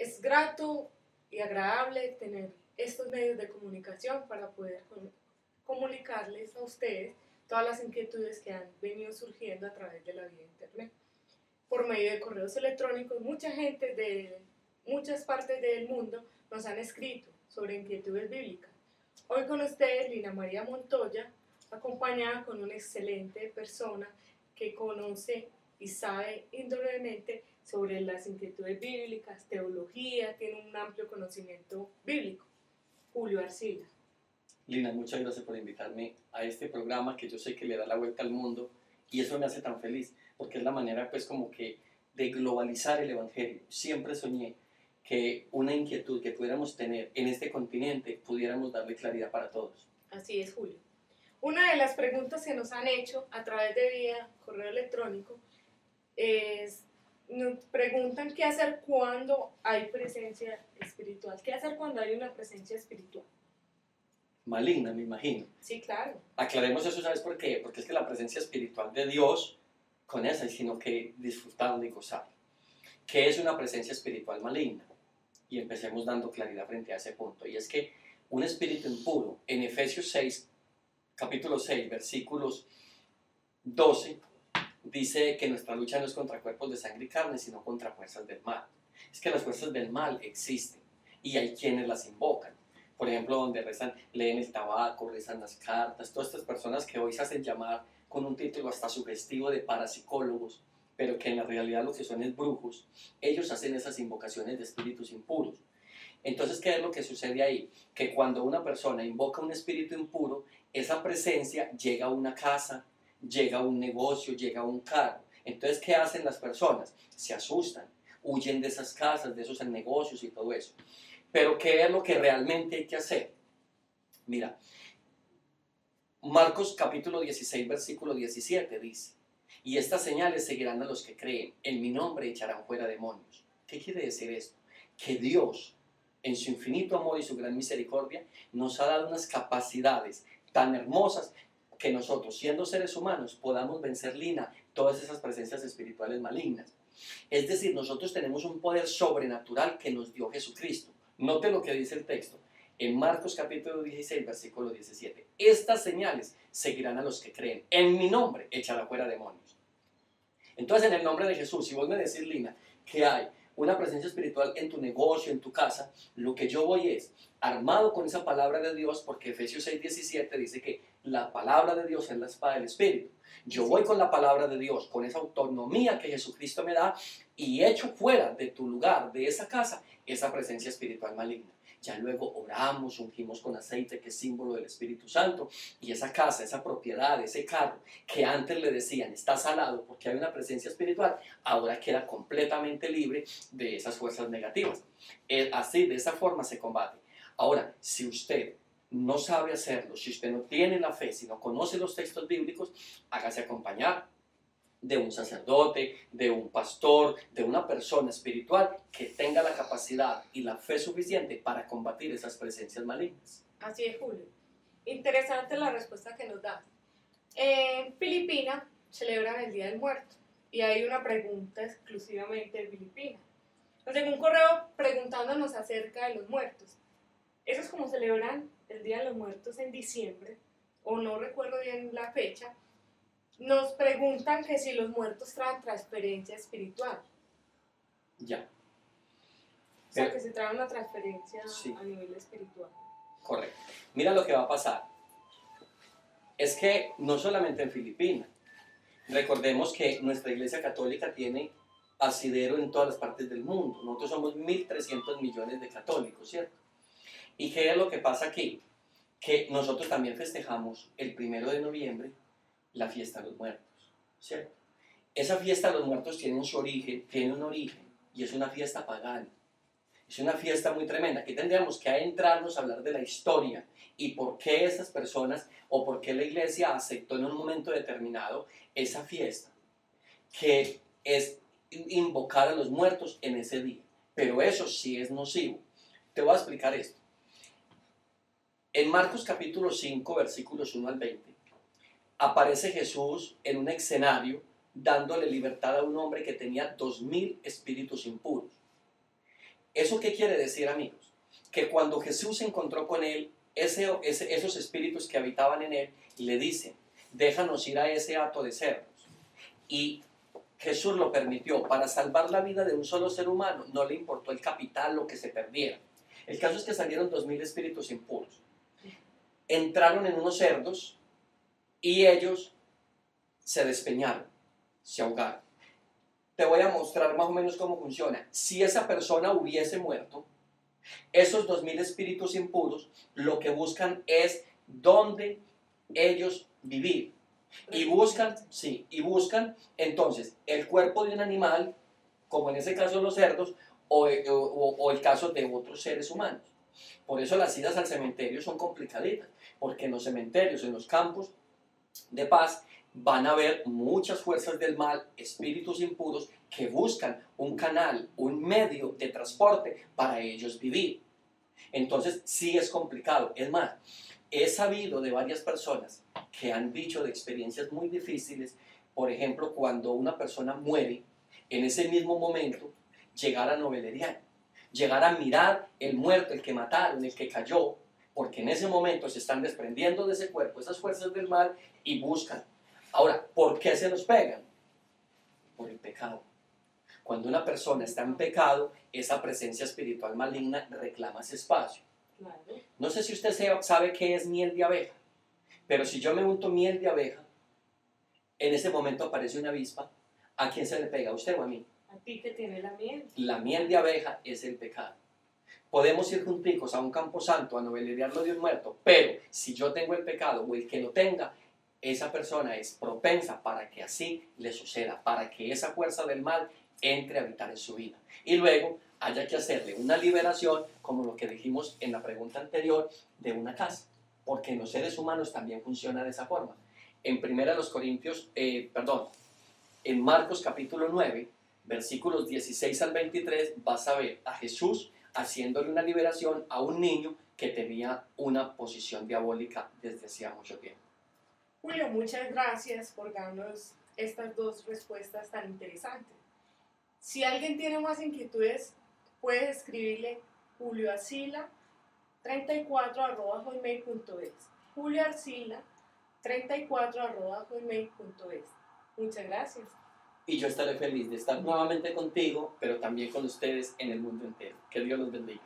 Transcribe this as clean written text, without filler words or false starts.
Es grato y agradable tener estos medios de comunicación para poder comunicarles a ustedes todas las inquietudes que han venido surgiendo a través de la vía internet. Por medio de correos electrónicos, mucha gente de muchas partes del mundo nos han escrito sobre inquietudes bíblicas. Hoy con ustedes, Lina María Montoya, acompañada con una excelente persona que conoce y sabe indudablemente sobre las inquietudes bíblicas, teología, tiene un amplio conocimiento bíblico. Julio Arcila. Lina, muchas gracias por invitarme a este programa que yo sé que le da la vuelta al mundo y eso me hace tan feliz porque es la manera pues como que de globalizar el evangelio. Siempre soñé que una inquietud que pudiéramos tener en este continente pudiéramos darle claridad para todos. Así es, Julio. Una de las preguntas que nos han hecho a través de vía correo electrónico es, nos preguntan qué hacer cuando hay presencia espiritual, qué hacer cuando hay una presencia espiritual. Maligna, me imagino. Sí, claro. Aclaremos eso, ¿sabes por qué? Porque es que la presencia espiritual de Dios, con esa, sino que disfrutarla y gozar. ¿Qué es una presencia espiritual maligna? Y empecemos dando claridad frente a ese punto. Y es que un espíritu impuro, en Efesios 6, capítulo 6, versículos 12, dice que nuestra lucha no es contra cuerpos de sangre y carne, sino contra fuerzas del mal. Es que las fuerzas del mal existen y hay quienes las invocan. Por ejemplo, donde rezan, leen el tabaco, rezan las cartas, todas estas personas que hoy se hacen llamar con un título hasta sugestivo de parapsicólogos, pero que en la realidad lo que son es brujos, ellos hacen esas invocaciones de espíritus impuros. Entonces, ¿qué es lo que sucede ahí? Que cuando una persona invoca un espíritu impuro, esa presencia llega a una casa, llega a un negocio, llega a un carro. Entonces, ¿qué hacen las personas? Se asustan, huyen de esas casas, de esos negocios y todo eso. Pero ¿qué es lo que realmente hay que hacer? Mira, Marcos capítulo 16, versículo 17 dice, y estas señales seguirán a los que creen, en mi nombre echarán fuera demonios. ¿Qué quiere decir esto? Que Dios, en su infinito amor y su gran misericordia, nos ha dado unas capacidades tan hermosas que nosotros, siendo seres humanos, podamos vencer, Lina, todas esas presencias espirituales malignas. Es decir, nosotros tenemos un poder sobrenatural que nos dio Jesucristo. Note lo que dice el texto, en Marcos capítulo 16, versículo 17. Estas señales seguirán a los que creen. En mi nombre echará fuera demonios. Entonces, en el nombre de Jesús, si vos me decís, Lina, que hay una presencia espiritual en tu negocio, en tu casa, lo que yo voy es armado con esa palabra de Dios, porque Efesios 6, 17 dice que la palabra de Dios es la espada del Espíritu. Yo voy con la palabra de Dios, con esa autonomía que Jesucristo me da, y echo fuera de tu lugar, de esa casa, esa presencia espiritual maligna. Ya luego oramos, ungimos con aceite, que es símbolo del Espíritu Santo, y esa casa, esa propiedad, ese carro, que antes le decían está salado porque hay una presencia espiritual, ahora queda completamente libre de esas fuerzas negativas. Así, de esa forma se combate. Ahora, si usted no sabe hacerlo, si usted no tiene la fe, si no conoce los textos bíblicos, hágase acompañar de un sacerdote, de un pastor, de una persona espiritual que tenga la capacidad y la fe suficiente para combatir esas presencias malignas. Así es, Julio. Interesante la respuesta que nos da. En Filipinas celebran el Día del Muerto y hay una pregunta exclusivamente de Filipinas. Nos llegó un correo preguntándonos acerca de los muertos. Eso es como celebran el Día de los Muertos en diciembre, o no recuerdo bien la fecha. Nos preguntan que si los muertos traen transferencia espiritual. Ya. O sea, que se trae una transferencia sí, a nivel espiritual. Correcto. Mira lo que va a pasar. Es que no solamente en Filipinas, recordemos que nuestra Iglesia Católica tiene asidero en todas las partes del mundo. Nosotros somos 1.300 millones de católicos, ¿cierto? ¿Y qué es lo que pasa aquí? Que nosotros también festejamos el 1 de noviembre la fiesta de los muertos, ¿cierto? Esa fiesta de los muertos tiene un origen, y es una fiesta pagana. Es una fiesta muy tremenda. Aquí tendríamos que adentrarnos a hablar de la historia y por qué esas personas o por qué la iglesia aceptó en un momento determinado esa fiesta, que es invocar a los muertos en ese día. Pero eso sí es nocivo. Te voy a explicar esto. En Marcos capítulo 5, versículos 1 al 20, aparece Jesús en un escenario dándole libertad a un hombre que tenía 2.000 espíritus impuros. ¿Eso qué quiere decir, amigos? Que cuando Jesús se encontró con él, esos espíritus que habitaban en él le dicen, déjanos ir a ese hato de cerdos. Y Jesús lo permitió para salvar la vida de un solo ser humano. No le importó el capital, lo que se perdiera. El caso es que salieron 2000 espíritus impuros. Entraron en unos cerdos y ellos se despeñaron, se ahogaron. Te voy a mostrar más o menos cómo funciona. Si esa persona hubiese muerto, esos 2000 espíritus impuros lo que buscan es dónde ellos vivir. Y buscan, sí, entonces el cuerpo de un animal, como en ese caso los cerdos, o el caso de otros seres humanos. Por eso las idas al cementerio son complicaditas, porque en los cementerios, en los campos de paz, van a haber muchas fuerzas del mal, espíritus impuros, que buscan un canal, un medio de transporte para ellos vivir. Entonces sí es complicado. Es más, he sabido de varias personas que han dicho de experiencias muy difíciles, por ejemplo, cuando una persona muere, en ese mismo momento, llegar a noveleriar, llegar a mirar el muerto, el que mataron, el que cayó, porque en ese momento se están desprendiendo de ese cuerpo, esas fuerzas del mal, y buscan. Ahora, ¿por qué se nos pegan? Por el pecado. Cuando una persona está en pecado, esa presencia espiritual maligna reclama ese espacio. Claro. No sé si usted sabe qué es miel de abeja, pero si yo me unto miel de abeja, en ese momento aparece una avispa. ¿A quién se le pega? ¿A usted o a mí? A ti que tiene la miel. La miel de abeja es el pecado. Podemos ir junticos a un campo santo a noveleriarlo de un muerto, pero si yo tengo el pecado o el que lo tenga, esa persona es propensa para que así le suceda, para que esa fuerza del mal entre a habitar en su vida. Y luego haya que hacerle una liberación, como lo que dijimos en la pregunta anterior, de una casa, porque en los seres humanos también funciona de esa forma. En en Marcos capítulo 9, versículos 16 al 23, vas a ver a Jesús haciéndole una liberación a un niño que tenía una posición diabólica desde hacía mucho tiempo. Julio, muchas gracias por darnos estas dos respuestas tan interesantes. Si alguien tiene más inquietudes, puede escribirle julioarcila34@hotmail.es. julioarcila34@hotmail.es. Muchas gracias. Y yo estaré feliz de estar nuevamente contigo, pero también con ustedes en el mundo entero. Que Dios los bendiga.